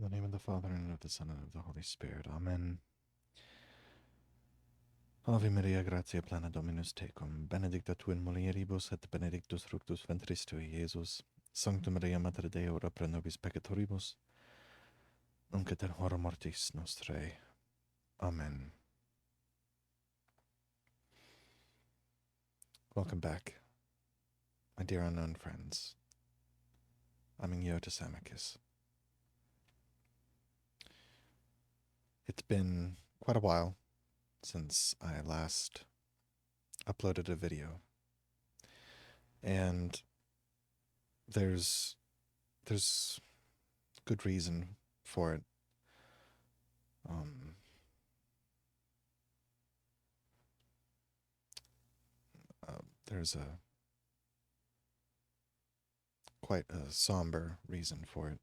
In the name of the Father, and of the Son, and of the Holy Spirit. Amen. Ave Maria, gratia plena Dominus tecum, benedicta tu in mulieribus, et benedictus fructus ventris tui, Iesus. Sancta Maria, Mater Dei, ora pro nobis peccatoribus, nunc et in hora mortis nostrae. Amen. Welcome back, my dear unknown friends. I'm Ignotus Amicus. It's been quite a while since I last uploaded a video, and there's good reason for it. There's quite a somber reason for it.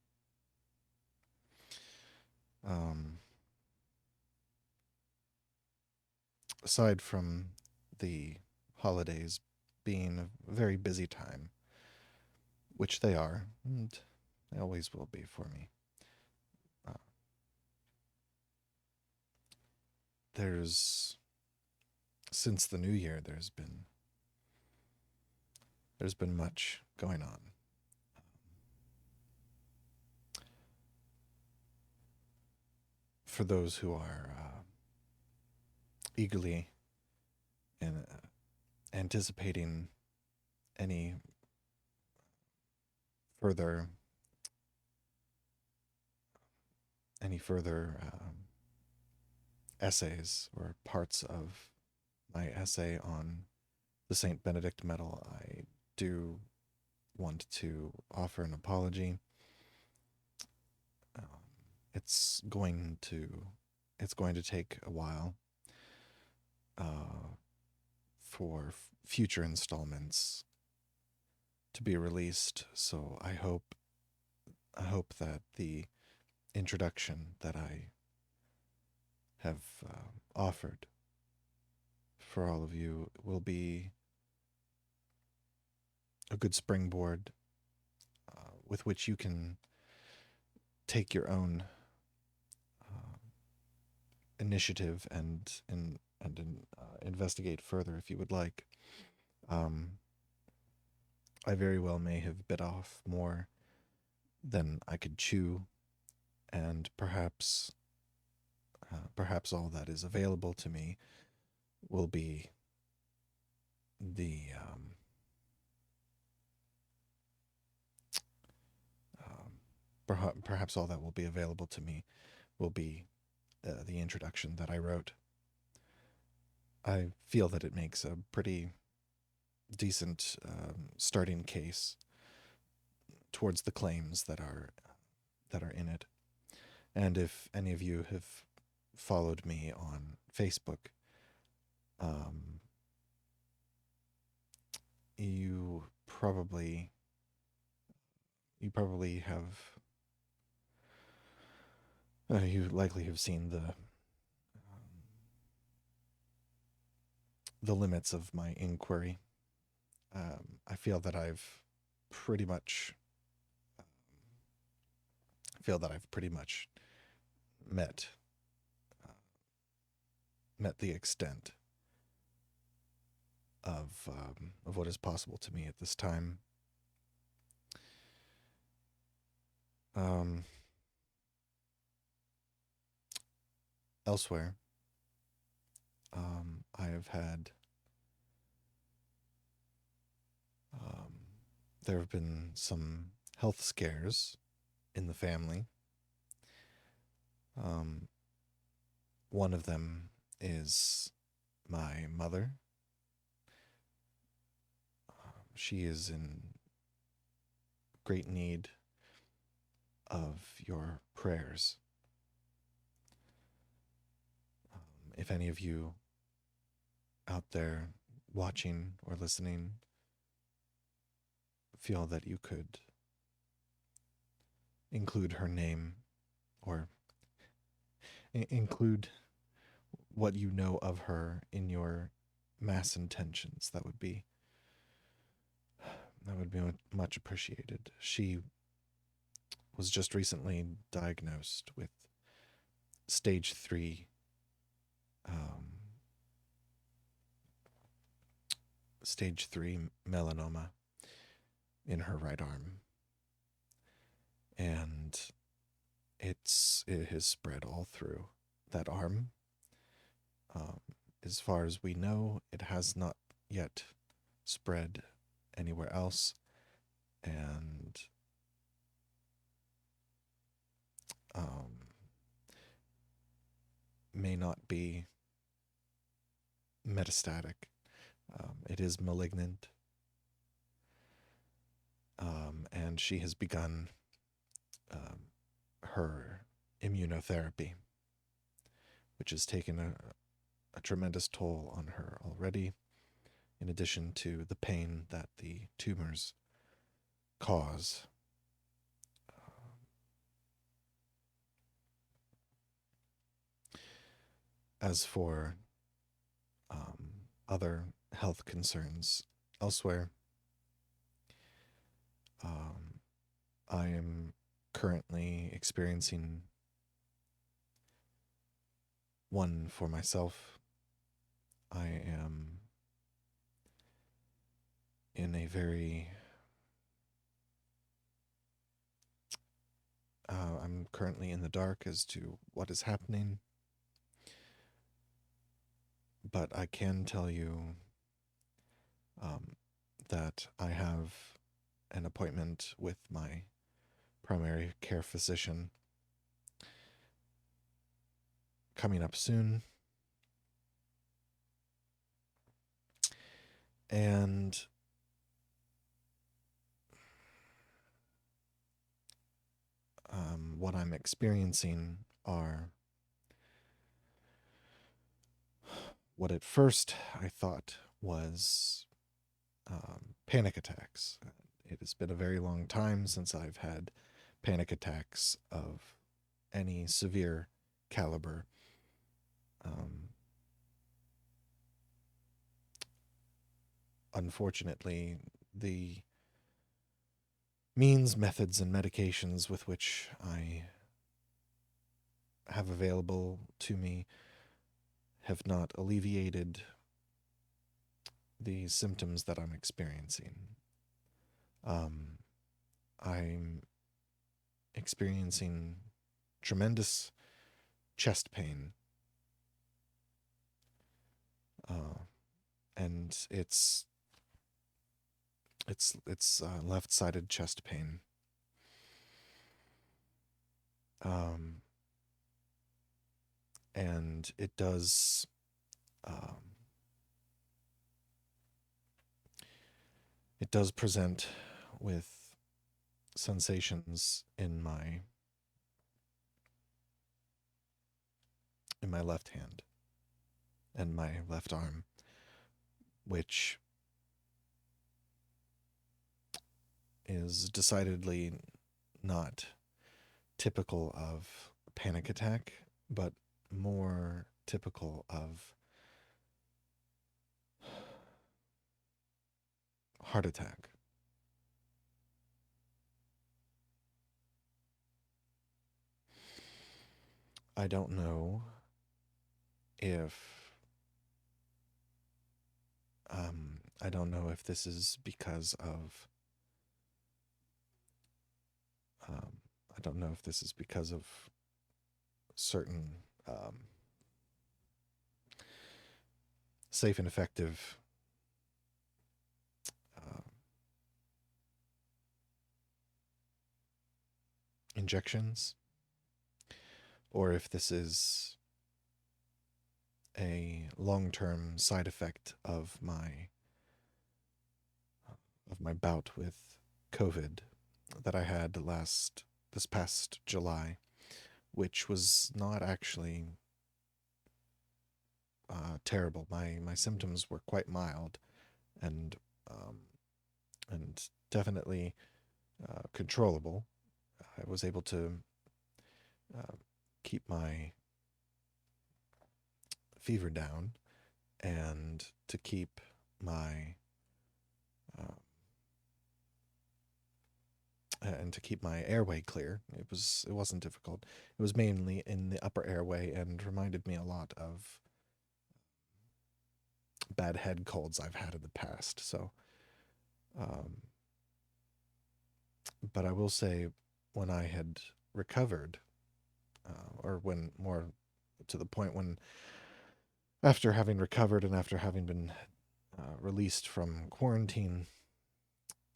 Aside from the holidays being a very busy time, which they are, and they always will be for me, since the new year, there's been much going on. For those who are eagerly and anticipating any further essays or parts of my essay on the St. Benedict medal, I do want to offer an apology. It's going to take a while for future installments to be released, so I hope that the introduction that I have offered for all of you will be a good springboard with which you can take your own initiative and investigate further if you would like. I very well may have bit off more than I could chew, and perhaps all that is available to me will be the perhaps all that will be available to me will be the introduction that I wrote. I feel that it makes a pretty decent starting case towards the claims that are in it. And if any of you have followed me on Facebook, you probably have you likely have seen the limits of my inquiry. I feel that I've pretty much met the extent of what is possible to me at this time. Elsewhere, I have had there have been some health scares in the family. One of them is my mother. She is in great need of your prayers. If any of you out there watching or listening feel that you could include her name or include what you know of her in your mass intentions, that would be much appreciated. She was just recently diagnosed with stage 3 um, stage 3 melanoma in her right arm, and it has spread all through that arm. Um, as far as we know, it has not yet spread anywhere else, and may not be metastatic. It is malignant, and she has begun her immunotherapy, which has taken a tremendous toll on her already, in addition to the pain that the tumors cause. As for other health concerns elsewhere, I am currently experiencing one for myself. I am in a very I'm currently in the dark as to what is happening, but I can tell you that I have an appointment with my primary care physician coming up soon, and what I'm experiencing are what at first I thought was panic attacks. It has been a very long time since I've had panic attacks of any severe caliber. Unfortunately, the means, methods, and medications with which I have available to me have not alleviated the symptoms that I'm experiencing. I'm experiencing tremendous chest pain, and it's left-sided chest pain. And it does present with sensations in my left hand and my left arm, which is decidedly not typical of a panic attack, but more typical of heart attack. I don't know if this is because of I don't know if this is because of certain safe and effective injections, or if this is a long-term side effect of my bout with COVID that I had this past July, which was not actually terrible. My symptoms were quite mild, and definitely controllable. I was able to keep my fever down and to keep my and to keep my airway clear. It wasn't difficult. It was mainly in the upper airway and reminded me a lot of bad head colds I've had in the past. So, um, but I will say, when I had recovered, or when more to the point when, after having recovered and after having been released from quarantine,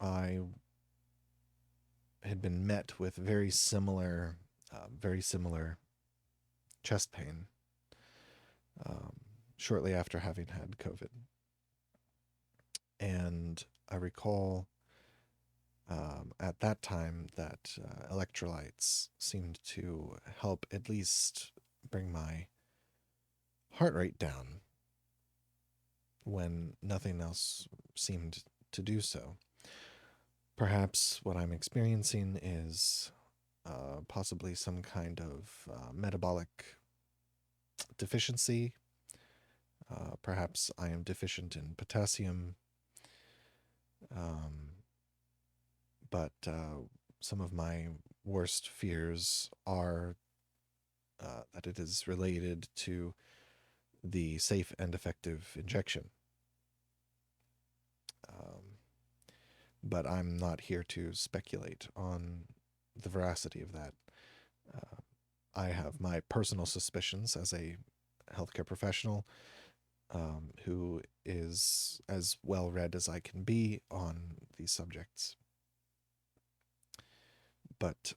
I had been met with very similar chest pain um, shortly after having had COVID. And I recall at that time that electrolytes seemed to help at least bring my heart rate down when nothing else seemed to do so. Perhaps what I'm experiencing is possibly some kind of metabolic deficiency. Perhaps I am deficient in potassium. Um, but some of my worst fears are that it is related to the safe and effective injection. Um, but I'm not here to speculate on the veracity of that. Uh, I have my personal suspicions as a healthcare professional who is as well read as I can be on these subjects. But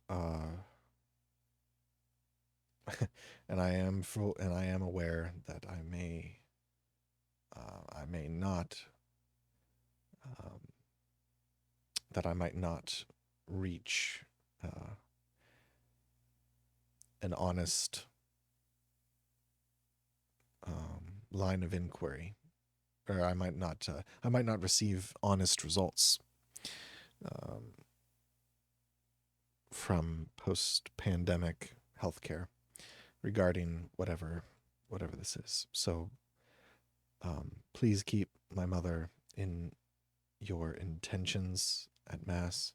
and I am aware that I may not um, that I might not reach an honest line of inquiry, or I might not receive honest results from post-pandemic healthcare regarding whatever this is. So please keep my mother in your intentions at Mass.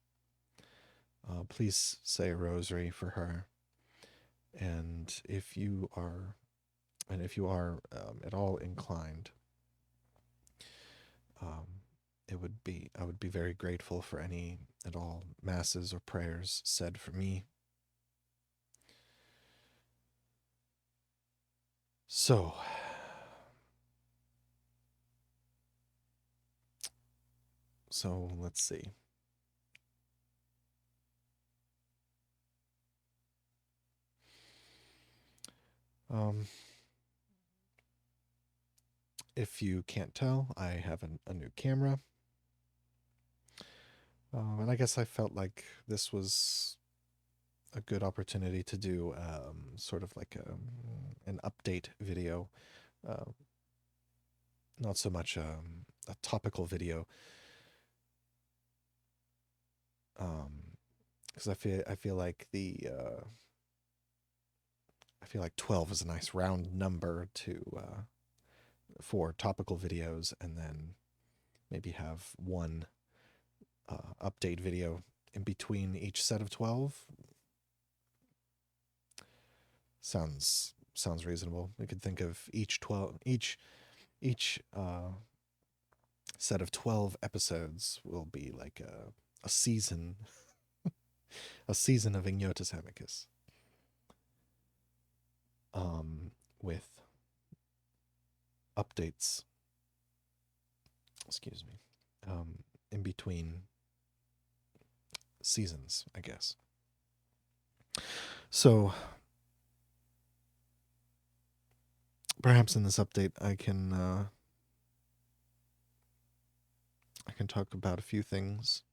Please say a rosary for her, and if you are at all inclined, I would be very grateful for any at all masses or prayers said for me. So, let's see. If you can't tell, I have a new camera. And I guess I felt like this was a good opportunity to do sort of like an update video. Not so much a topical video. Because I feel like 12 is a nice round number for topical videos, and then maybe have one update video in between each set of 12. Sounds reasonable. We could think of each set of 12 episodes will be like a season of Ignotus Amicus, with updates, excuse me, in between seasons, I guess. So perhaps in this update I can talk about a few things.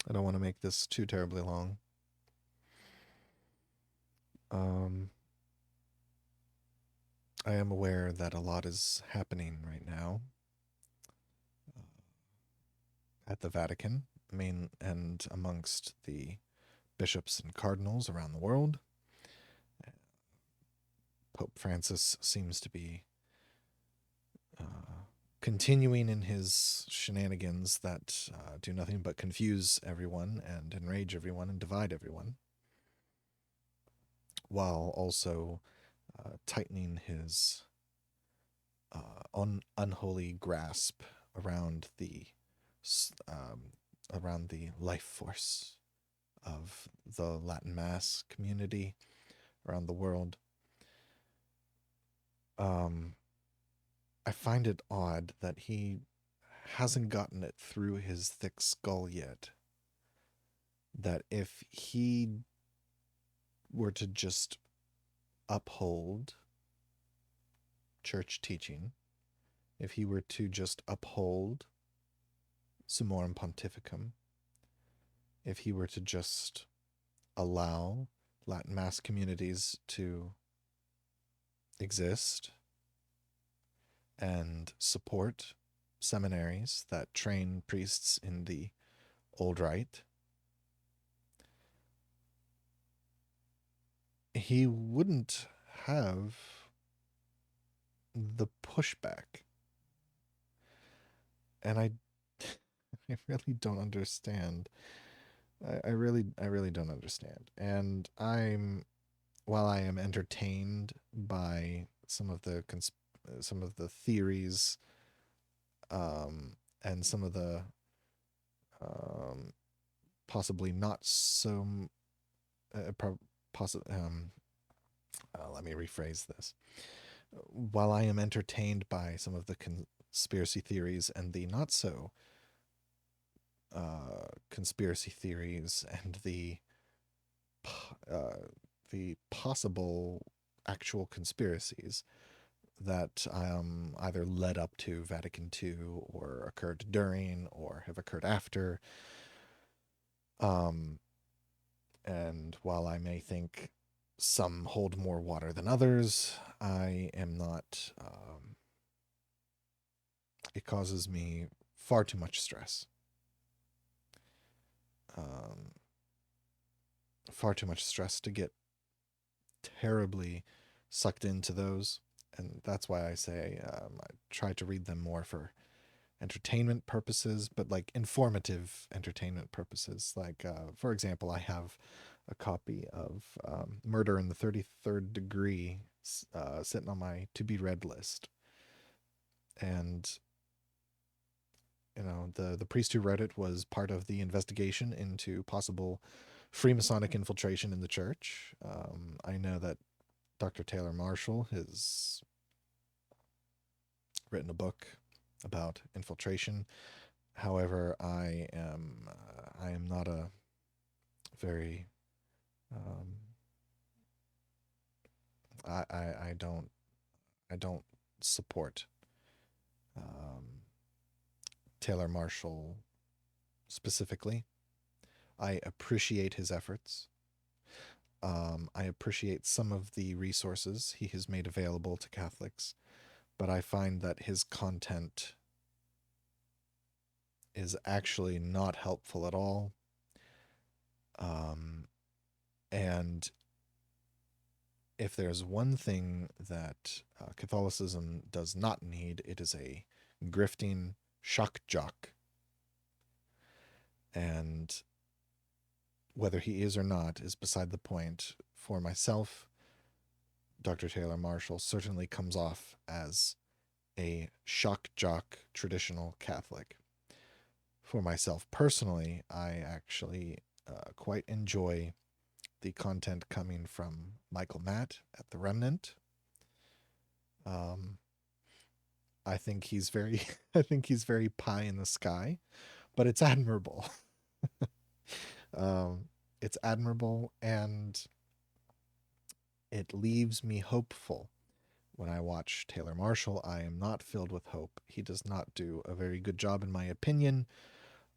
I don't want to make this too terribly long. I am aware that a lot is happening right now at the Vatican, and amongst the bishops and cardinals around the world. Pope Francis seems to be continuing in his shenanigans that do nothing but confuse everyone and enrage everyone and divide everyone, while also tightening his unholy grasp around the um, around the life force of the Latin Mass community around the world. I find it odd that he hasn't gotten it through his thick skull yet that if he were to just uphold church teaching, if he were to just uphold Summorum Pontificum, if he were to just allow Latin Mass communities to exist and support seminaries that train priests in the old rite, he wouldn't have the pushback. And I really don't understand. I really don't understand. And while I am entertained by some of the theories, and some of the possibly not so let me rephrase this. While I am entertained by some of the conspiracy theories and the not so conspiracy theories and the possible actual conspiracies that either led up to Vatican II or occurred during or have occurred after. And while I may think some hold more water than others, I am not. It causes me far too much stress. Far too much stress to get terribly sucked into those. And that's why I say I try to read them more for entertainment purposes, but like informative entertainment purposes. Like, for example, I have a copy of Murder in the 33rd Degree sitting on my to be read list. And, you know, the priest who wrote it was part of the investigation into possible Freemasonic infiltration in the church. I know that Dr. Taylor Marshall has written a book about infiltration. However, I am not a very I don't support Taylor Marshall specifically. I appreciate his efforts. I appreciate some of the resources he has made available to Catholics, but I find that his content is actually not helpful at all. And if there's one thing that Catholicism does not need, it is a grifting shock jock. And whether he is or not is beside the point. For myself, Dr. Taylor Marshall certainly comes off as a shock jock traditional Catholic. For myself personally, I actually quite enjoy the content coming from Michael Matt at The Remnant. I think he's very pie in the sky, but it's admirable. It's admirable, and it leaves me hopeful. When I watch Taylor Marshall, I am not filled with hope. He does not do a very good job, in my opinion,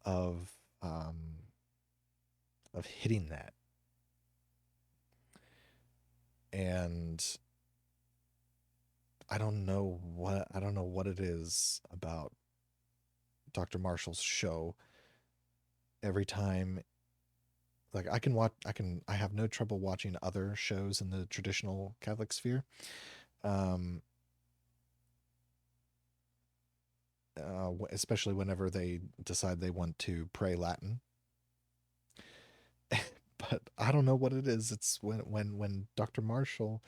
of hitting that. And I don't know what it is about Dr. Marshall's show. Every time, like, I have no trouble watching other shows in the traditional Catholic sphere. especially whenever they decide they want to pray Latin. But I don't know what it is. It's when Dr. Marshall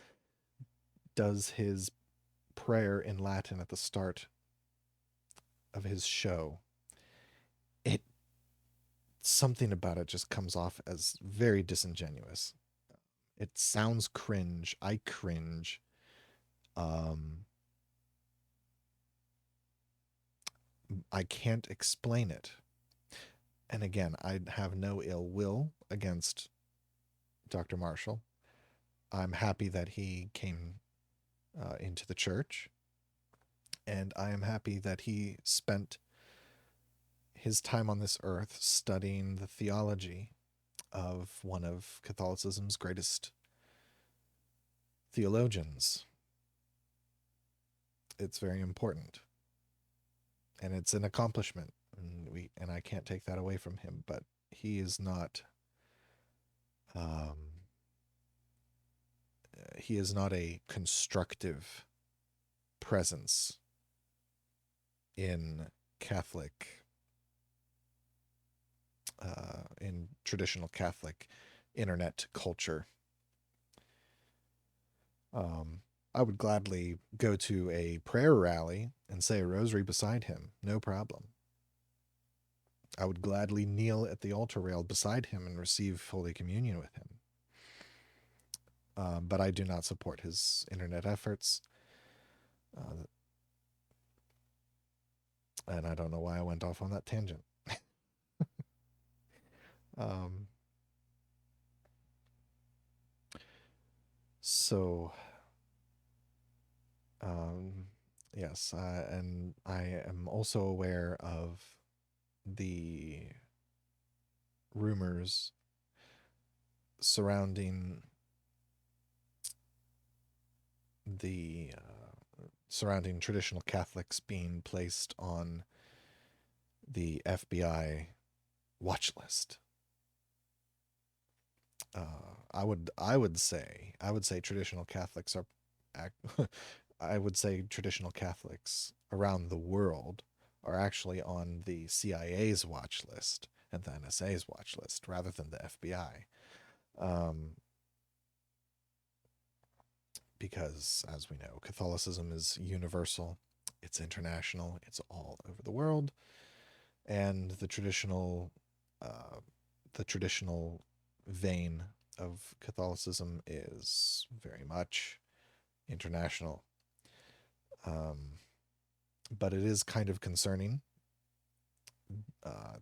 does his prayer in Latin at the start of his show, it something about it just comes off as very disingenuous. It sounds cringe. I cringe. Um, I can't explain it. And again, I have no ill will against Dr. Marshall. I'm happy that he came into the church, and I am happy that he spent his time on this earth studying the theology of one of Catholicism's greatest theologians. It's very important, and it's an accomplishment, and I can't take that away from him. But he is not. Um, he is not a constructive presence in Catholic, in traditional Catholic internet culture. I would gladly go to a prayer rally and say a rosary beside him, no problem. I would gladly kneel at the altar rail beside him and receive Holy Communion with him. But I do not support his internet efforts. And I don't know why I went off on that tangent. um, so, yes, and I am also aware of the rumors surrounding the surrounding traditional Catholics being placed on the FBI watch list. I would say traditional Catholics are I would say traditional Catholics around the world are actually on the CIA's watch list and the NSA's watch list rather than the FBI. Because, as we know, Catholicism is universal, it's international, it's all over the world, and the traditional vein of Catholicism is very much international. But it is kind of concerning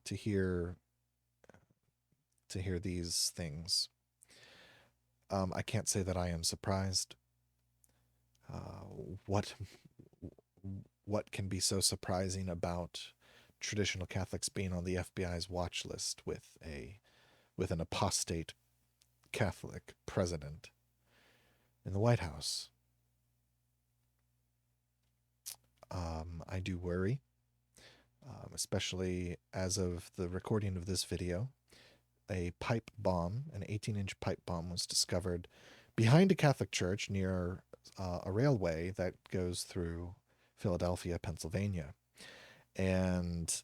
to hear these things. I can't say that I am surprised. What can be so surprising about traditional Catholics being on the FBI's watch list with an apostate Catholic president in the White House? I do worry, especially as of the recording of this video. A pipe bomb, an 18-inch pipe bomb, was discovered behind a Catholic church near a railway that goes through Philadelphia, Pennsylvania. And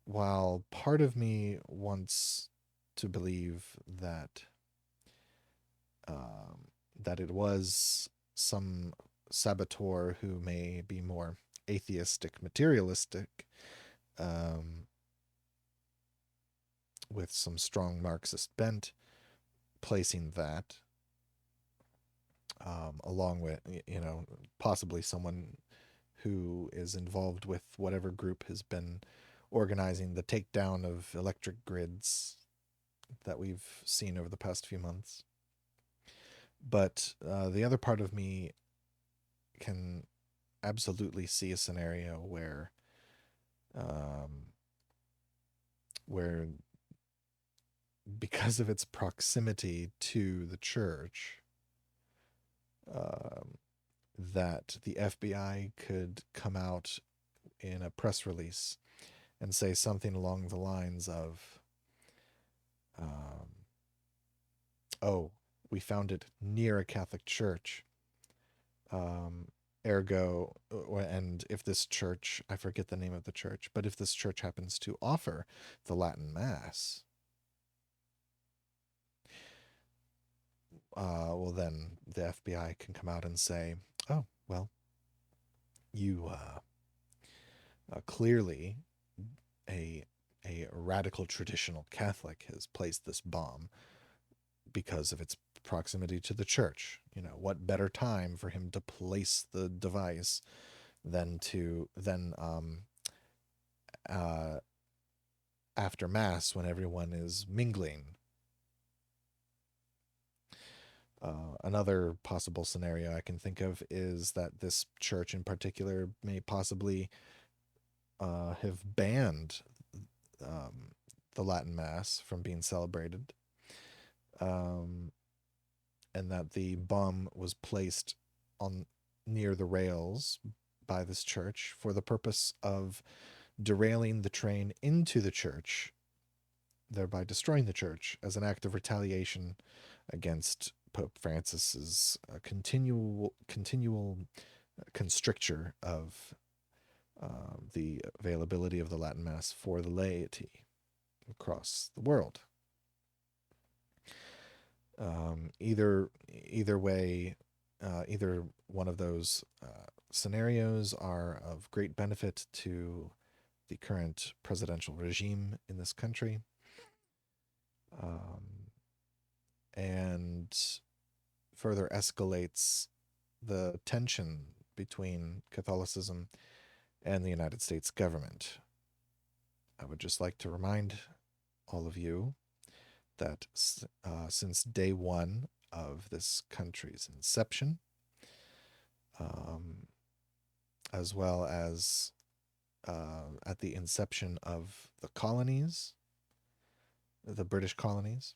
while part of me wants to believe that that it was some saboteur who may be more atheistic, materialistic, with some strong Marxist bent, placing that, along with, possibly someone who is involved with whatever group has been organizing the takedown of electric grids that we've seen over the past few months. But the other part of me can absolutely see a scenario where because of its proximity to the church, that the FBI could come out in a press release and say something along the lines of, oh, we found it near a Catholic church. ergo, and if this church, I forget the name of the church, but if this church happens to offer the Latin Mass, well, then the FBI can come out and say, oh, well, you clearly a radical traditional Catholic has placed this bomb because of its proximity to the church. You know, what better time for him to place the device than uh, after mass when everyone is mingling. Another possible scenario I can think of is that this church in particular may possibly have banned um, the Latin Mass from being celebrated, um, and that the bomb was placed on near the rails by this church for the purpose of derailing the train into the church, thereby destroying the church as an act of retaliation against Pope Francis's continual constricture of the availability of the Latin Mass for the laity across the world. Either way, either one of those scenarios are of great benefit to the current presidential regime in this country, and further escalates the tension between Catholicism and the United States government. I would just like to remind all of you that since day one of this country's inception, as well as at the inception of the colonies, the British colonies,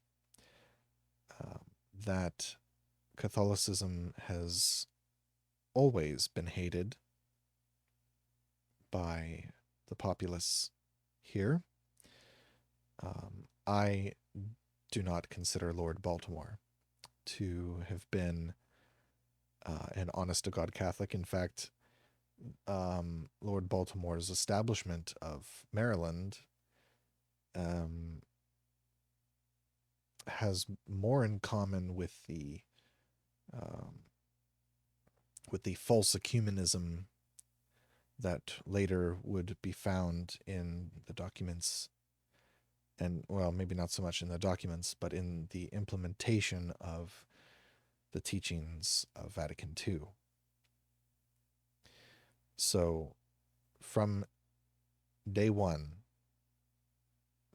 that Catholicism has always been hated by the populace here. I do not consider Lord Baltimore to have been an honest-to-God Catholic. In fact, Lord Baltimore's establishment of Maryland has more in common with the false ecumenism that later would be found in the documents, and well, maybe not so much in the documents, but in the implementation of the teachings of Vatican II. So from day one,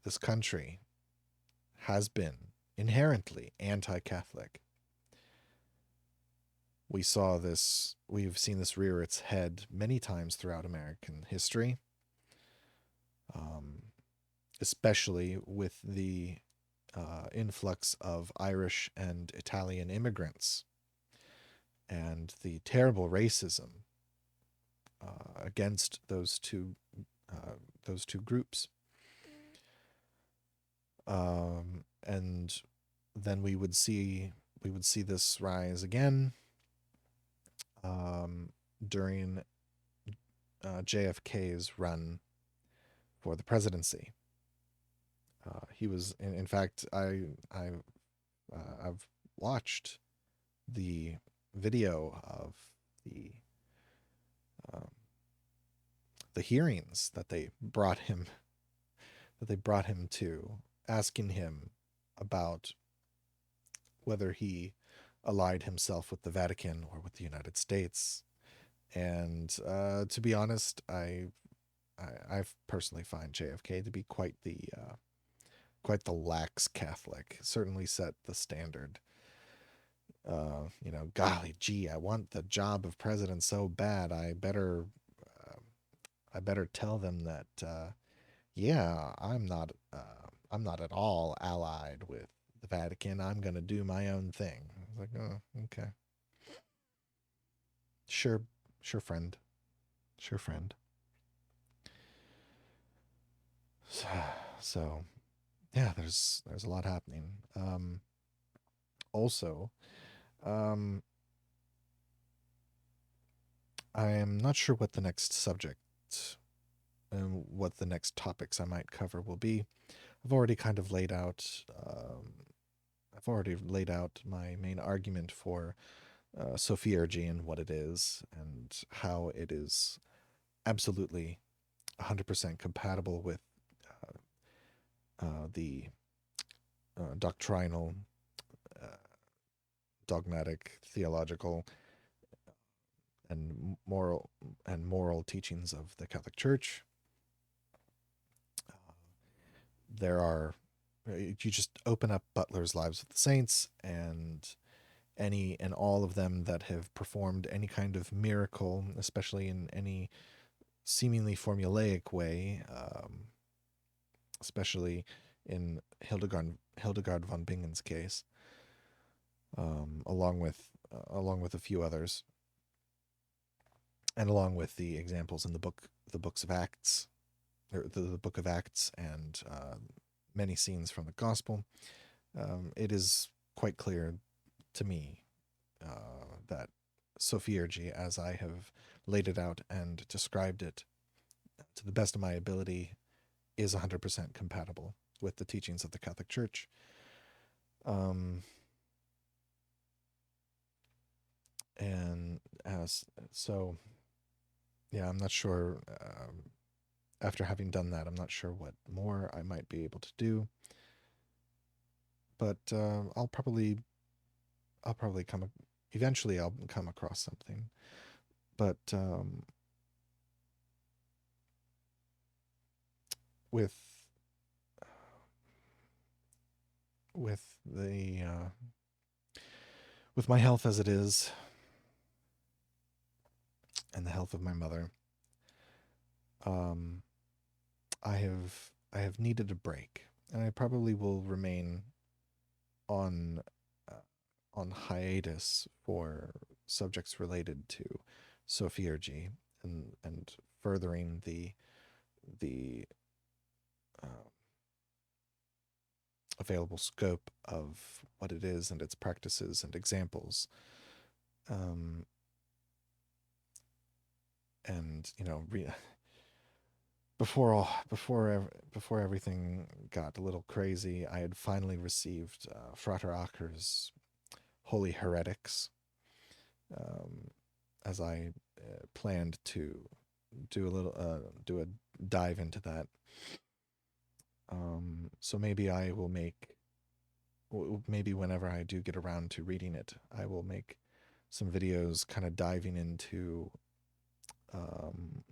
this country has been inherently anti-Catholic. We've seen this rear its head many times throughout American history, especially with the influx of Irish and Italian immigrants and the terrible racism against those two groups. And then we would see this rise again during JFK's run for the presidency. He was, in fact, I've watched the video of the hearings that they brought him to, asking him about whether he allied himself with the Vatican or with the United States. And to be honest, I personally find JFK to be quite the lax Catholic. Certainly set the standard. Golly gee, I want the job of president so bad. I better tell them that yeah, I'm not at all allied with the Vatican. I'm going to do my own thing. I was like, oh, okay. Sure, friend. Sure, friend. So yeah, there's a lot happening. Also, I am not sure what the next subject and what the next topics I might cover will be. I've already kind of laid out. I've already laid out my main argument for Sophiergy and what it is, and how it is absolutely 100% compatible with the doctrinal, uh, dogmatic, theological, and moral teachings of the Catholic Church. There are You just open up Butler's Lives of the Saints, and any and all of them that have performed any kind of miracle, especially in any seemingly formulaic way, especially in Hildegard von Bingen's case, along with a few others, and along with the examples in the books of Acts, or the book of Acts, and many scenes from the Gospel. It is quite clear to me that Sophiergy, as I have laid it out and described it to the best of my ability, is 100% compatible with the teachings of the Catholic Church. And as so, yeah, I'm not sure. After having done that, I'm not sure what more I might be able to do. But I'll probably eventually I'll come across something. But with with the with my health as it is, and the health of my mother, um, I have needed a break, and I probably will remain on uh, on hiatus for subjects related to Sophiergy, and furthering the uh, available scope of what it is and its practices and examples. Um, and before everything got a little crazy, I had finally received Frater Acker's Holy Heretics, um, as I planned to do a dive into that. So maybe whenever I do get around to reading it, I will make some videos kind of um,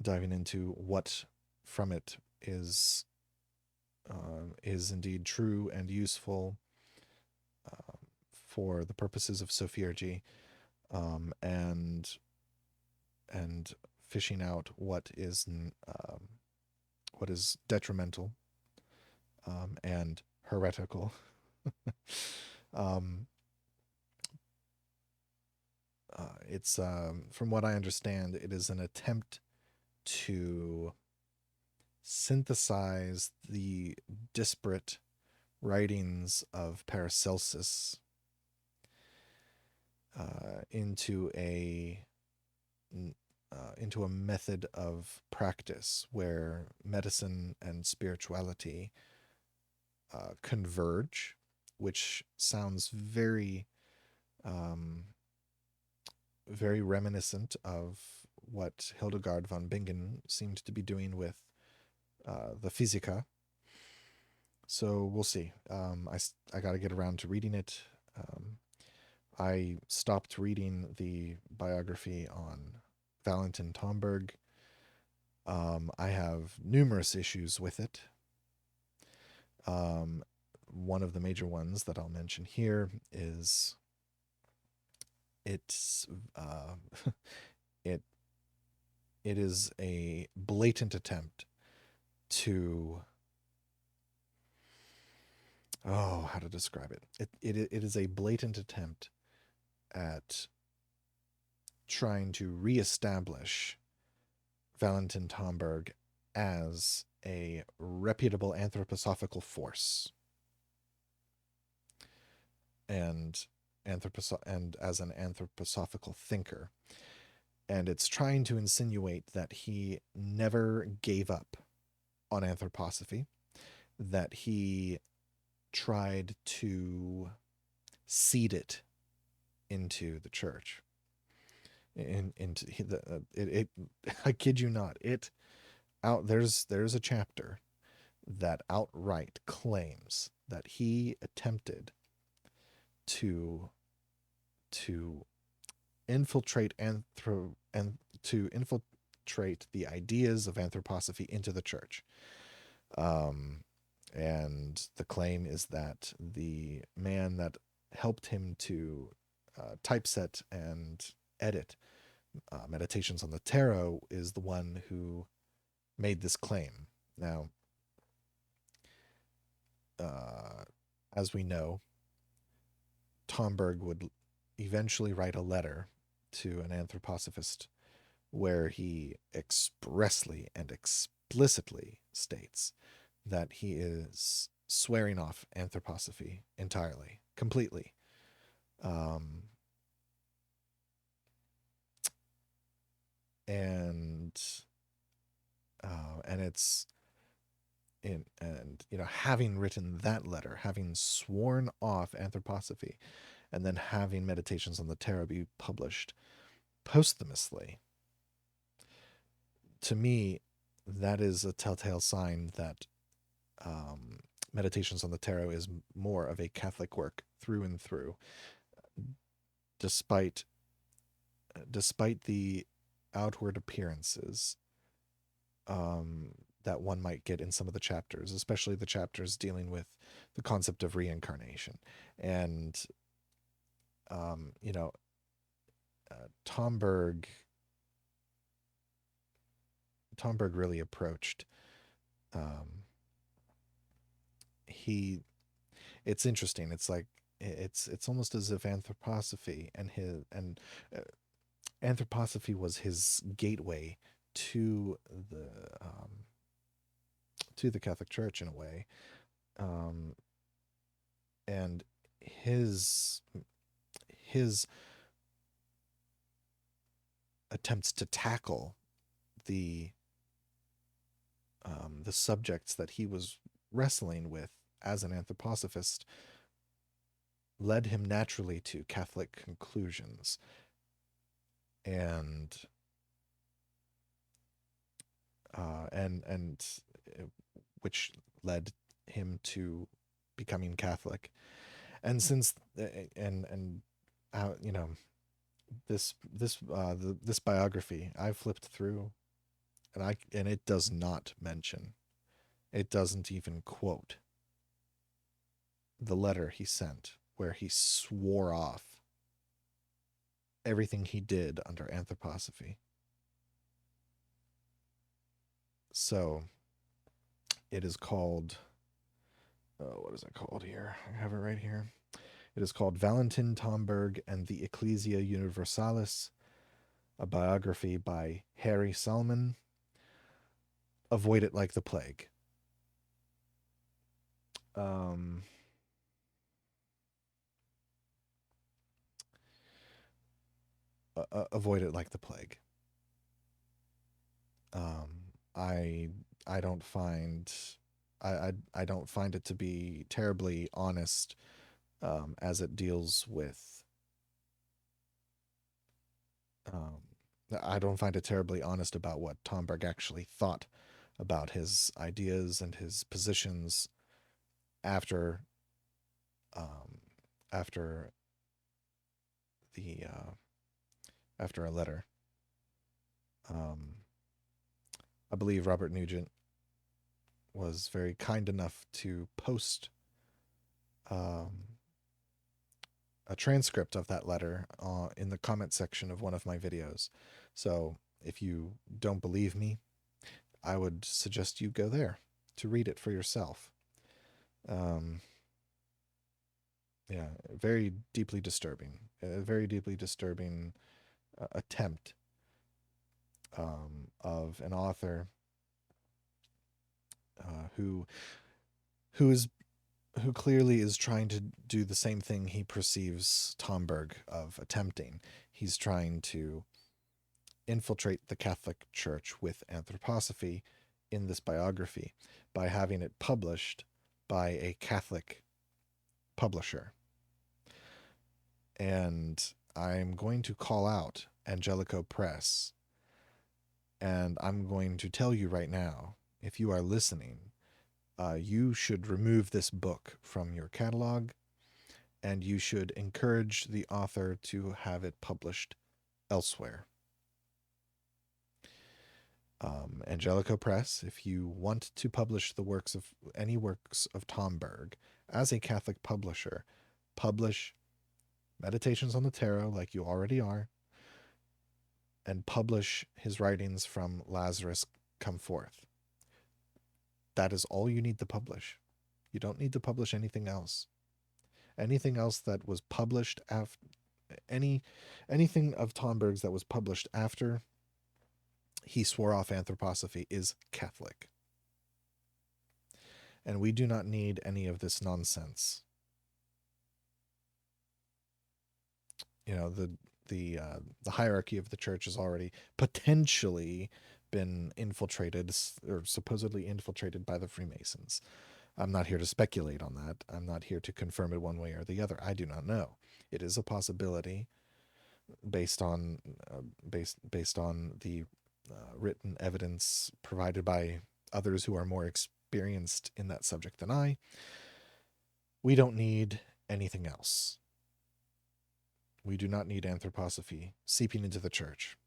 diving into what from it is indeed true and useful uh, for the purposes of Sophiergy, and fishing out what is detrimental, and heretical. um, it's From what I understand, it is an attempt to synthesize the disparate writings of Paracelsus into a method of practice where medicine and spirituality converge, which sounds um, very reminiscent of what Hildegard von Bingen seemed to be doing with the Physica. So we'll see. I got to get around to reading it. I stopped reading the biography on Valentin Tomberg. I have numerous issues with it. One of the major ones that I'll mention here is it's it it is a blatant attempt to how to describe it. It is a blatant attempt at trying to reestablish Valentin Tomberg as a reputable anthroposophical force. And as an anthroposophical thinker, and it's trying to insinuate that he never gave up on anthroposophy, that he tried to seed it into the church. Into it I kid you not, there's a chapter that outright claims that he attempted to to infiltrate to infiltrate the ideas of anthroposophy into the church. Um, and the claim is that the man that helped him to typeset and edit Meditations on the Tarot is the one who made this claim. Now, as we know, Tomberg would eventually write a letter to an anthroposophist where he expressly and explicitly states that he is swearing off anthroposophy entirely, completely. Um, and it's having written that letter, having sworn off anthroposophy, and then having Meditations on the Tarot be published posthumously, to me, that is a telltale sign that Meditations on the Tarot is more of a Catholic work through and through, despite the outward appearances that one might get in some of the chapters, especially the chapters dealing with the concept of reincarnation. And Tomberg really approached it's interesting. It's like it's almost as if anthroposophy anthroposophy was his gateway to the Catholic Church in a way, and his attempts to tackle the subjects that he was wrestling with as an anthroposophist led him naturally to Catholic conclusions, and which led him to becoming Catholic. And since this biography I flipped through, and it does not mention, it doesn't even quote the letter he sent where he swore off everything he did under anthroposophy. So it is called, what is it called here? I have it right here. It is called Valentin Tomberg and the Ecclesia Universalis, a biography by Harry Salmon. Avoid it like the plague. Avoid it like the plague. I don't find I don't find it to be terribly honest, as it deals with. I don't find it terribly honest about what Tomberg actually thought about his ideas and his positions after after the after a letter. I believe Robert Nugent was very kind enough to post a transcript of that letter in the comment section of one of my videos. So if you don't believe me, I would suggest you go there to read it for yourself. Yeah, very deeply disturbing. A very deeply disturbing attempt of an author who is who clearly is trying to do the same thing he perceives Tomberg of attempting. He's trying to infiltrate the Catholic Church with anthroposophy in this biography by having it published by a Catholic publisher. And I'm going to call out Angelico Press, and I'm going to tell you right now, if you are listening, you should remove this book from your catalog, and you should encourage the author to have it published elsewhere. Angelico Press, if you want to publish the works of any works of Tomberg as a Catholic publisher, publish Meditations on the Tarot like you already are, and publish his writings from Lazarus Come Forth. That is all you need to publish. You don't need to publish anything else. Anything else that was published after anything of Tomberg's that was published after he swore off anthroposophy is Catholic. And we do not need any of this nonsense. You know, the hierarchy of the church has already potentially been infiltrated, or supposedly infiltrated, by the Freemasons. I'm not here to speculate on that. I'm not here to confirm it one way or the other. I do not know. It is a possibility based on the written evidence provided by others who are more experienced in that subject than I. We don't need anything else. We do not need anthroposophy seeping into the church.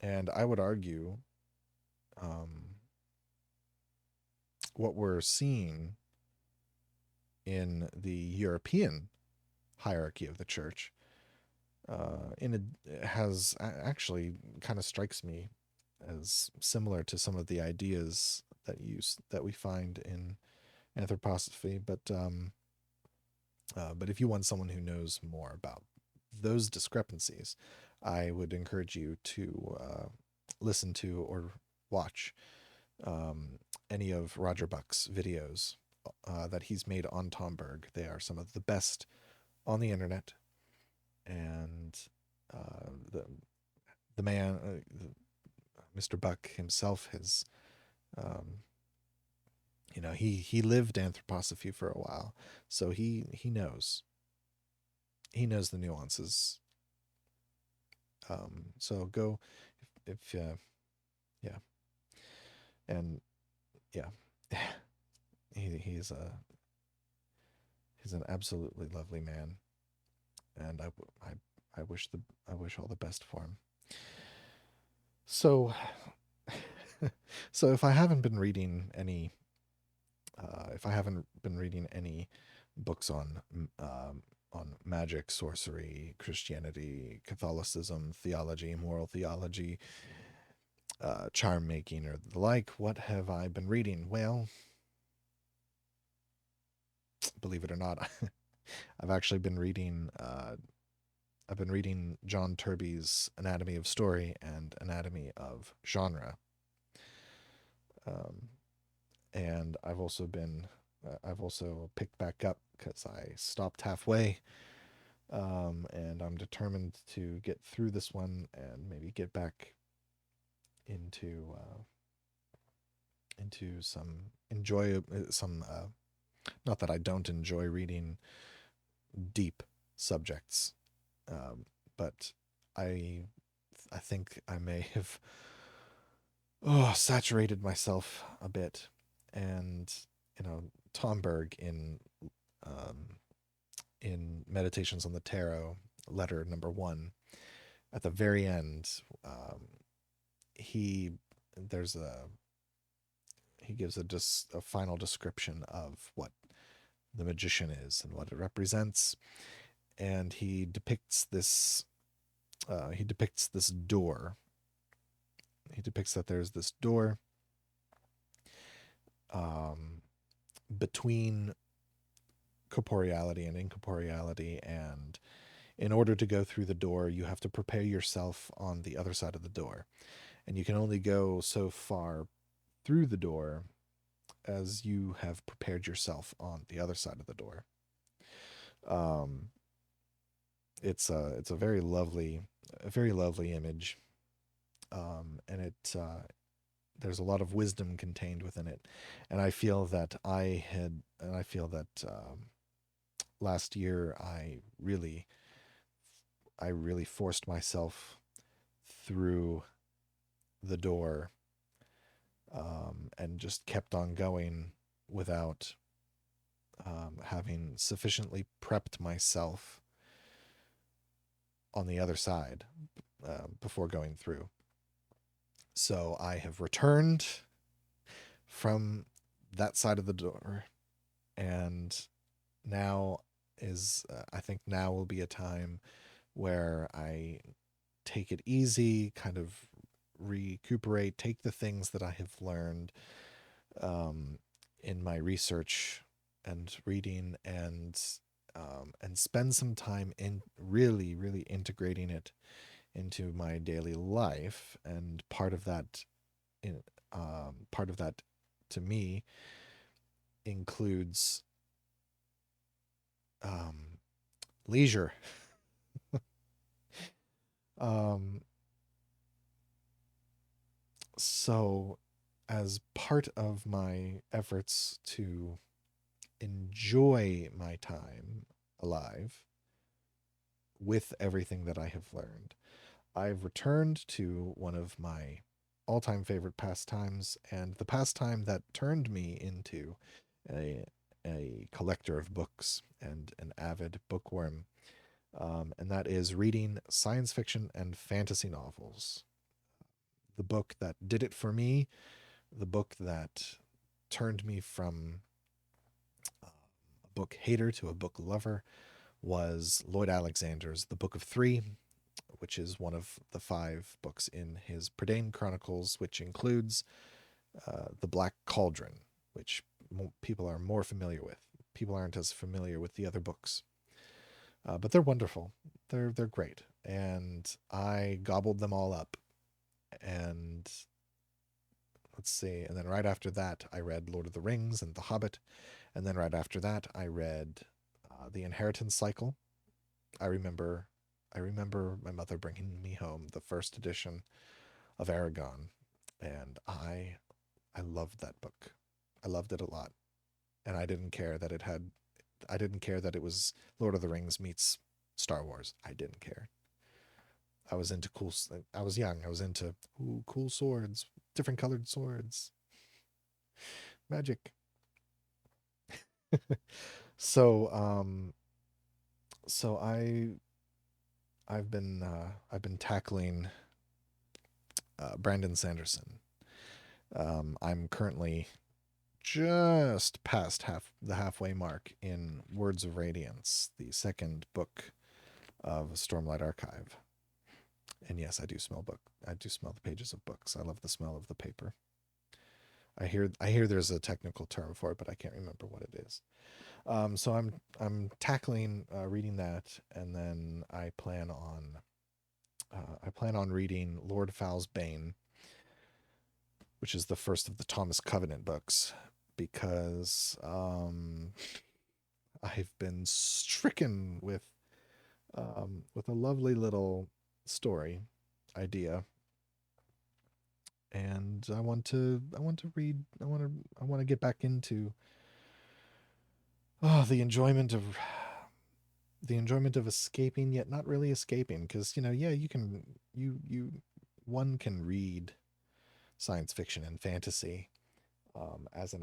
And I would argue what we're seeing in the European hierarchy of the church has actually kind of strikes me as similar to some of the ideas that we find in anthroposophy, but if you want someone who knows more about those discrepancies, I would encourage you to listen to or watch any of Roger Buck's videos that he's made on Tomberg. They are some of the best on the internet, and the man, Mr. Buck himself, has he lived anthroposophy for a while, so he knows the nuances. So go if yeah, and yeah, he's an absolutely lovely man, and I wish all the best for him. So if I haven't been reading any books on magic, sorcery, Christianity, Catholicism, theology, moral theology, charm making, or the like, what have I been reading? Well, believe it or not, I've actually been reading John Turby's Anatomy of Story and Anatomy of Genre. And I've also picked back up because I stopped halfway, and I'm determined to get through this one and maybe get back into some not that I don't enjoy reading deep subjects, but I think I may have saturated myself a bit. And Tomberg in Meditations on the Tarot, letter number 1, at the very end, he gives a final description of what the magician is and what it represents, and he depicts this door. He depicts that there's this door between corporeality and incorporeality, and in order to go through the door, you have to prepare yourself on the other side of the door, and you can only go so far through the door as you have prepared yourself on the other side of the door. Um, it's a very lovely image, and there's a lot of wisdom contained within it, and I feel that last year I really forced myself through the door, and just kept on going without having sufficiently prepped myself on the other side before going through. So I have returned from that side of the door, and now I think now will be a time where I take it easy, kind of recuperate, take the things that I have learned um, in my research and reading, and spend some time in really, really integrating it into my daily life. And in part of that to me includes um, leisure. Um, so, as part of my efforts to enjoy my time alive with everything that I have learned, I've returned to one of my all time favorite pastimes, and the pastime that turned me into a, a collector of books and an avid bookworm, and that is reading science fiction and fantasy novels. The book that did it for me, the book that turned me from a book hater to a book lover, was Lloyd Alexander's The Book of Three, which is one of the 5 books in his Prydain Chronicles, which includes The Black Cauldron, which people are more familiar with. People aren't as familiar with the other books, but they're wonderful. They're great, and I gobbled them all up. And let's see, and then right after that, I read Lord of the Rings and The Hobbit, and then right after that, I read The Inheritance Cycle. I remember I remember my mother bringing me home the first edition of Aragon, and I loved that book. I loved it a lot, and I didn't care that it was Lord of the Rings meets Star Wars. I didn't care. I was into cool. I was young. I was into cool swords, different colored swords, magic. so so I've been tackling Brandon Sanderson. I'm currently just past the halfway mark in Words of Radiance, the second book of Stormlight Archive. And yes, I do smell the pages of books. I love the smell of the paper. I hear there's a technical term for it, but I can't remember what it is. So I'm tackling reading that, and then I plan on reading Lord Fowl's Bane, which is the first of the Thomas Covenant books, because I've been stricken with a lovely little story idea, and I want to get back into oh, the enjoyment of escaping, yet not really escaping, because yeah, you one can read science fiction and fantasy as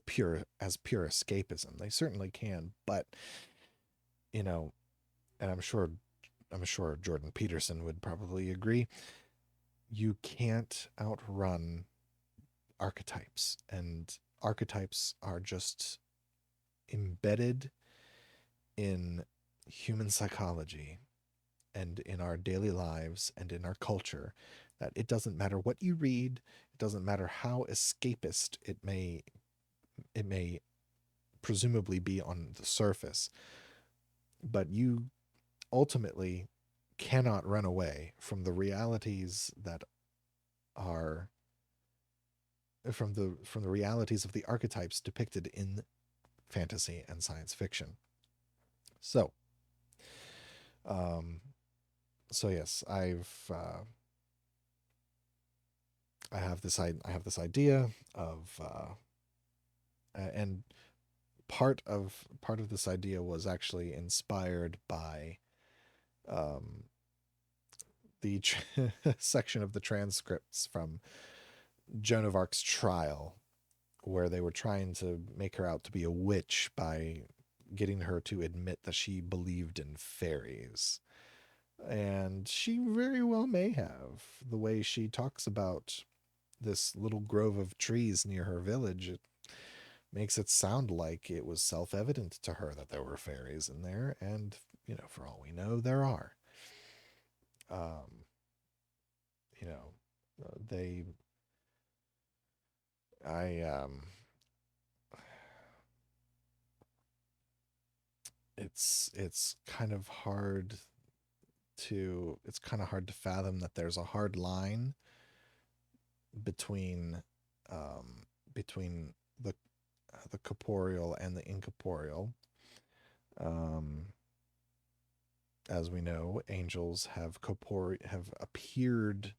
pure escapism. They certainly can, but you know, and I'm sure Jordan Peterson would probably agree. You can't outrun archetypes, and archetypes are just embedded in human psychology and in our daily lives and in our culture, that it doesn't matter what you read, it doesn't matter how escapist it may presumably be on the surface, but you ultimately cannot run away from the realities that are from the realities of the archetypes depicted in fantasy and science fiction. So, um, so yes, I have this idea of and part of this idea was actually inspired by um, the section of the transcripts from Joan of Arc's trial, where they were trying to make her out to be a witch by getting her to admit that she believed in fairies. And she very well may have. The way she talks about this little grove of trees near her village, it makes it sound like it was self evident to her that there were fairies in there. And, for all we know, there are. Um, they, I, it's kind of hard to fathom that there's a hard line between between the corporeal and the incorporeal. Um, as we know, angels have appeared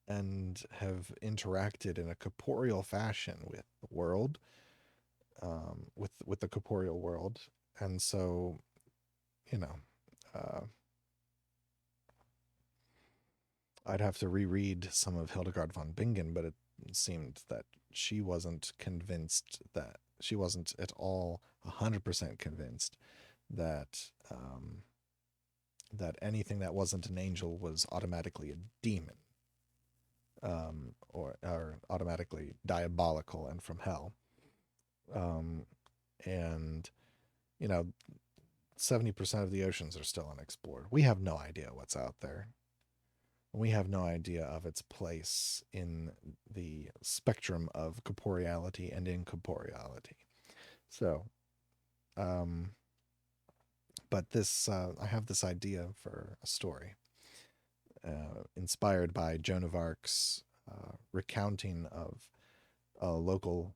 and have interacted in a corporeal fashion with the world, with the corporeal world, and so you know, uh, I'd have to reread some of Hildegard von Bingen, but it seemed that she wasn't at all 100% convinced that that anything that wasn't an angel was automatically a demon, or automatically diabolical and from hell. Um, and you know, 70% of the oceans are still unexplored. We have no idea what's out there. We have no idea of its place in the spectrum of corporeality and incorporeality. So, um, but I have this idea for a story inspired by Joan of Arc's recounting of a local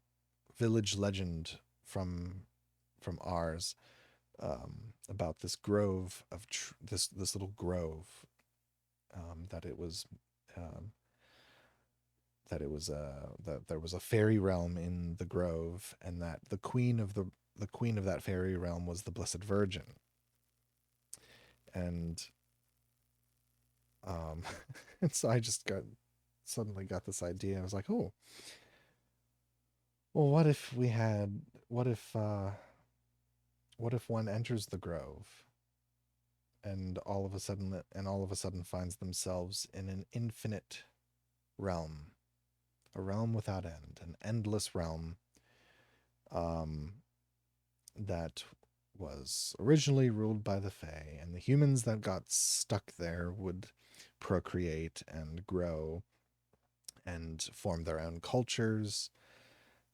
village legend from ours, about this grove of this little grove, that it was um, that there was a fairy realm in the grove, and that the queen of that fairy realm was the Blessed Virgin. And um, and so I just suddenly got this idea. I was like, oh, well, what if one enters the grove and all of a sudden finds themselves in an infinite realm, a realm without end, an endless realm, um, that was originally ruled by the Fae, and the humans that got stuck there would procreate and grow and form their own cultures.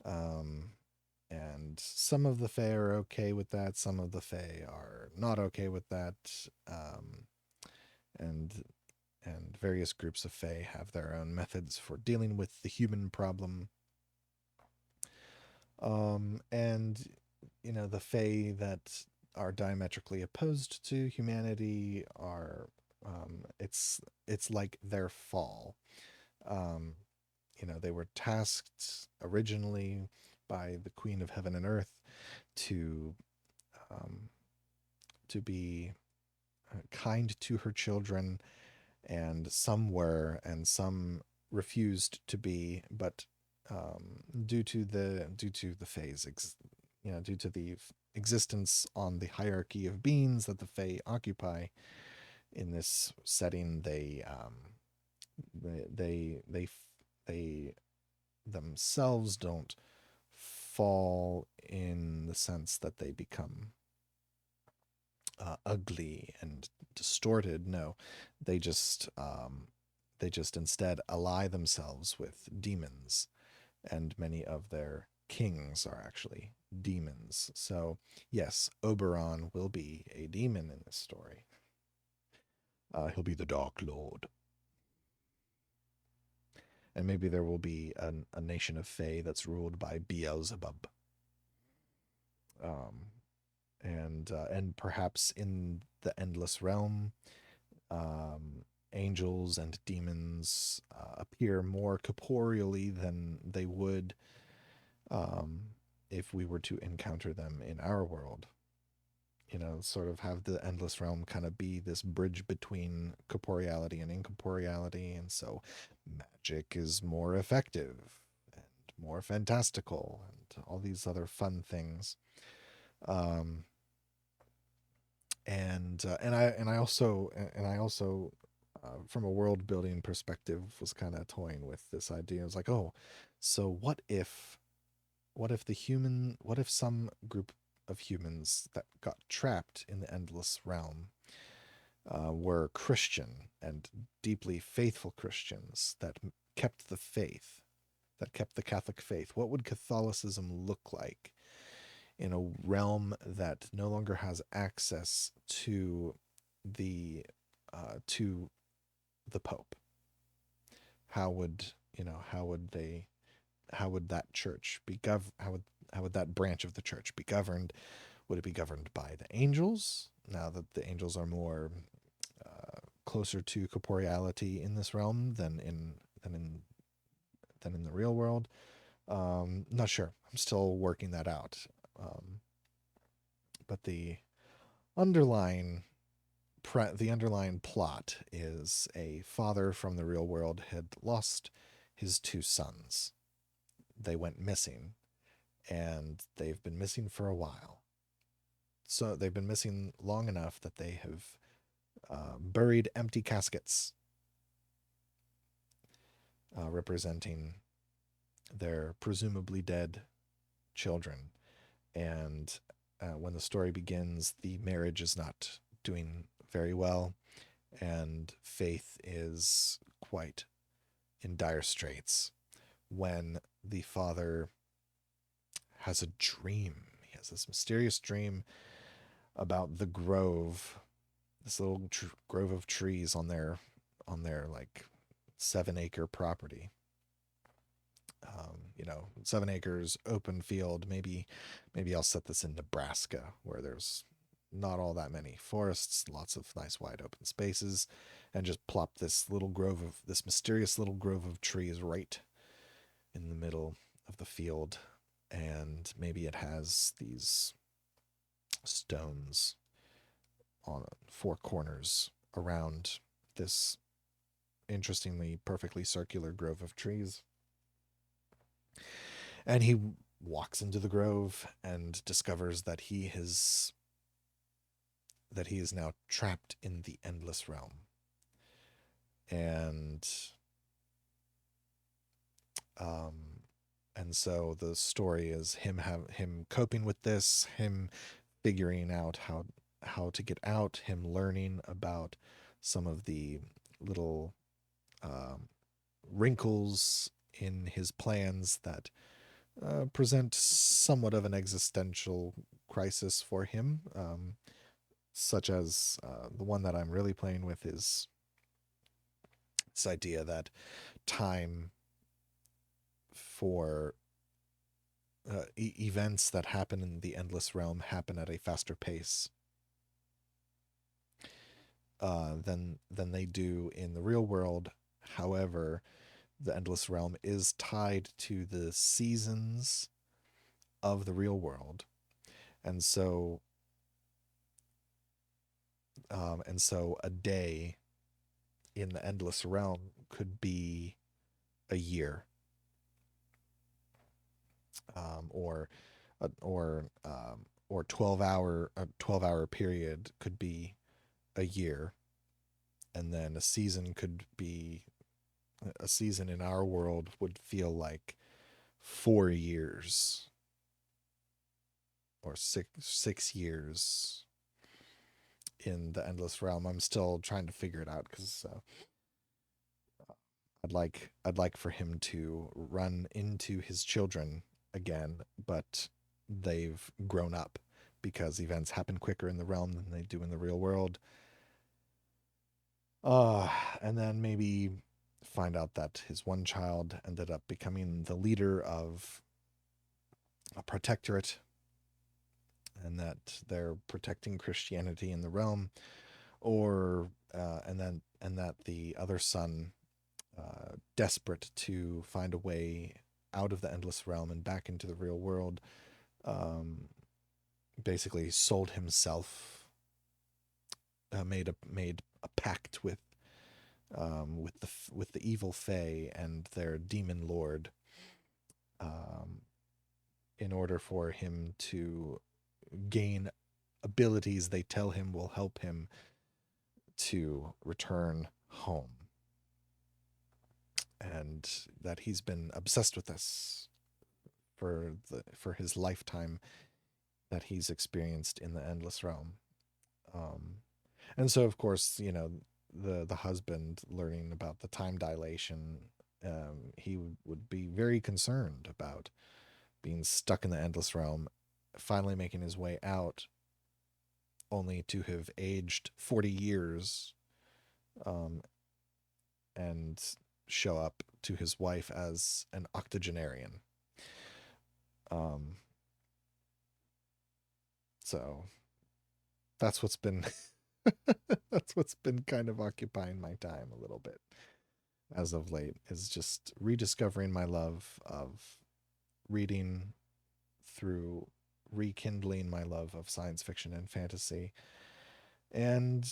Um, and some of the Fae are okay with that, some of the Fae are not okay with that. And various groups of Fae have their own methods for dealing with the human problem. And the Fae that are diametrically opposed to humanity are, it's like their fall. Um, they were tasked originally by the Queen of Heaven and Earth to um, be kind to her children, and some were, and some refused to be. But due to the phase, due to the existence on the hierarchy of beings that the Fae occupy in this setting, they themselves don't fall in the sense that they become ugly and distorted. No, they just instead ally themselves with demons, and many of their kings are actually demons. So yes, Oberon will be a demon in this story. He'll be the Dark Lord. and maybe there will be a nation of Fae that's ruled by Beelzebub. Um, and perhaps in the endless realm, um, angels and demons appear more corporeally than they would um, if we were to encounter them in our world. You know, sort of have the endless realm kind of be this bridge between corporeality and incorporeality, and so magic is more effective and more fantastical and all these other fun things. Um, and I also from a world building perspective was kind of toying with this idea. I was like, oh, so what if some group of humans that got trapped in the endless realm were Christian and deeply faithful Christians that kept the faith, that kept the Catholic faith? What would Catholicism look like in a realm that no longer has access the to the Pope? How would how would they how would that church be how would that branch of the church be governed? Would it be governed by the angels, now that the angels are more closer to corporeality in this realm than in the real world? Not sure. I'm still working that out. Um, but underlying the underlying plot is a father from the real world had lost his two sons. They went missing, and they've been missing for a while. So they've been missing long enough that they have buried empty caskets representing their presumably dead children. And when the story begins, the marriage is not doing very well, and Faith is quite in dire straits when the father has a dream. He has this mysterious dream about the grove, this little grove of trees on their like 7-acre property. 7 acres open field. Maybe I'll set this in Nebraska where there's not all that many forests, lots of nice wide open spaces, and just plop this mysterious little grove of trees right in the middle of the field. And maybe it has these stones on 4 corners around this interestingly perfectly circular grove of trees. And he walks into the grove and discovers that he is now trapped in the endless realm. And um and so the story is him coping with this, him figuring out how to get out, him learning about some of the little um, wrinkles in his plans that present somewhat of an existential crisis for him, such as the one that I'm really playing with is this idea that time for events that happen in the endless realm happen at a faster pace than they do in the real world. However, the endless realm is tied to the seasons of the real world, and so a day in the endless realm could be a year, or or 12 hour period could be a year, and then a season in our world would feel like 4 years or six years in the endless realm. I'm still trying to figure it out because I'd like for him to run into his children again, but they've grown up because events happen quicker in the realm than they do in the real world. And then maybe find out that his one child ended up becoming the leader of a protectorate, and that they're protecting Christianity in the realm, or and that the other son, desperate to find a way out of the endless realm and back into the real world, um, basically sold himself, made a pact with the evil Fae and their demon lord, um, in order for him to gain abilities they tell him will help him to return home. And that he's been obsessed with this for his lifetime that he's experienced in the endless realm. Um, and so, of course, the husband, learning about the time dilation, he would be very concerned about being stuck in the endless realm, finally making his way out, only to have aged 40 years, um, and show up to his wife as an octogenarian. Um, so that's what's been that's what's been kind of occupying my time a little bit as of late, is just rediscovering my love of reading, through rekindling my love of science fiction and fantasy. And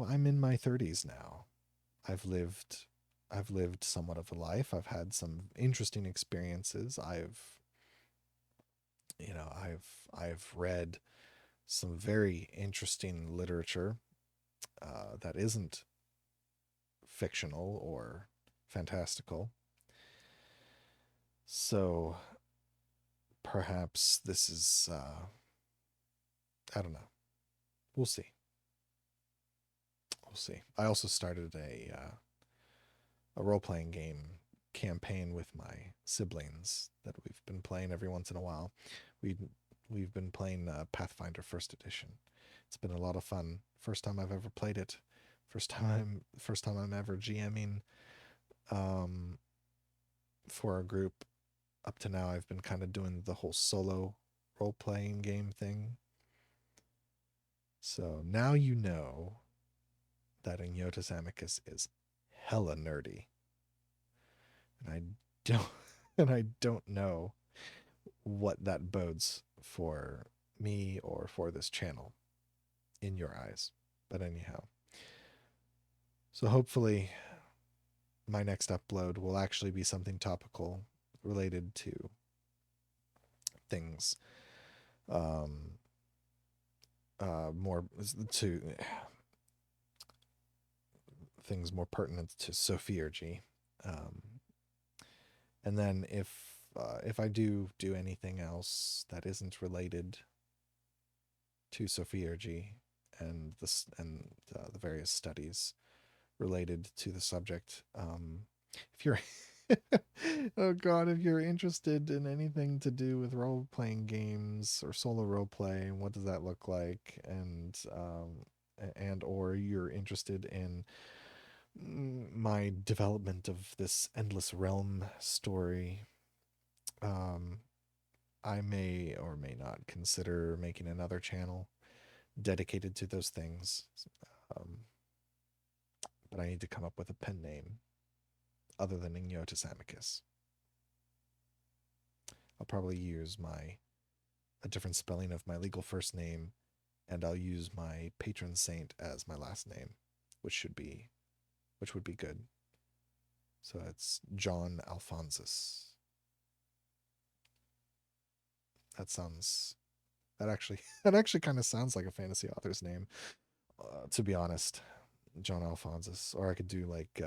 I'm in my 30s now. I've lived I've lived somewhat of a life. I've had some interesting experiences. I've read some very interesting literature, that isn't fictional or fantastical. So perhaps this is, I don't know. We'll see. We'll see. I also started a role playing game campaign with my siblings that we've been playing every once in a while. We we've been playing Pathfinder First Edition. It's been a lot of fun. First time I've ever played it. First time I'm ever GMing, um, for a group. Up to now, I've been kind of doing the whole solo role playing game thing. So now you know that Ignotus Amicus is hella nerdy, and I don't and I don't know what that bodes for me or for this channel in your eyes. But anyhow, so hopefully my next upload will actually be something topical related to things, um more to things more pertinent to Sophiergy. Um, and then if I do anything else that isn't related to Sophiergy and the various studies related to the subject, if you're oh god, if you're interested in anything to do with role playing games or solo role play, what does that look like, and or you're interested in my development of this endless realm story, um, I may or may not consider making another channel dedicated to those things. Um, but I need to come up with a pen name other than Ignotus Amicus. I'll probably use a different spelling of my legal first name, and I'll use my patron saint as my last name, which would be good. So it's John Alphonsus. That actually that actually kind of sounds like a fantasy author's name, to be honest. John Alphonsus, or I could do like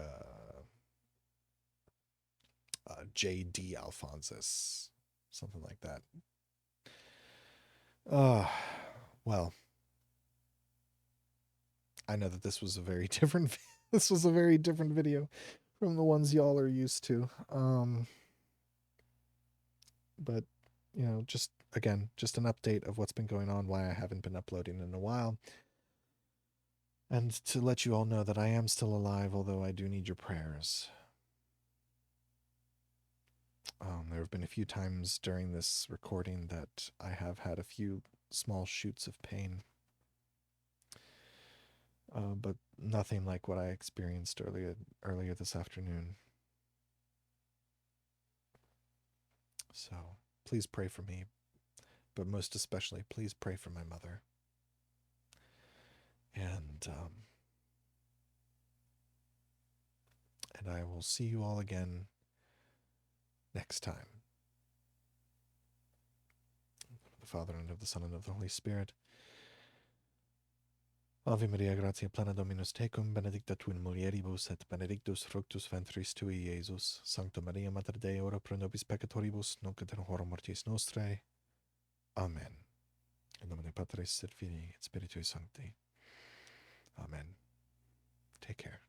J.D. Alphonsus, something like that. Uh, well, I know that this was a very different this was a very different video from the ones y'all are used to. But just again, just an update of what's been going on, why I haven't been uploading in a while, and to let you all know that I am still alive, although I do need your prayers. There have been a few times during this recording that I have had a few small shoots of pain, but nothing like what I experienced earlier this afternoon. So please pray for me, but most especially, please pray for my mother. And I will see you all again next time. Of the Father, and of the Son, and of the Holy Spirit. Ave Maria, gratia plena Dominus tecum, benedicta tu in mulieribus, et benedictus fructus ventris tui, Iesus. Sancta Maria, Mater Dei, ora pro nobis peccatoribus, nunc et in hora mortis nostrae. Amen. In nomine Patris et Filii et Spiritui Sancti. Amen. Take care.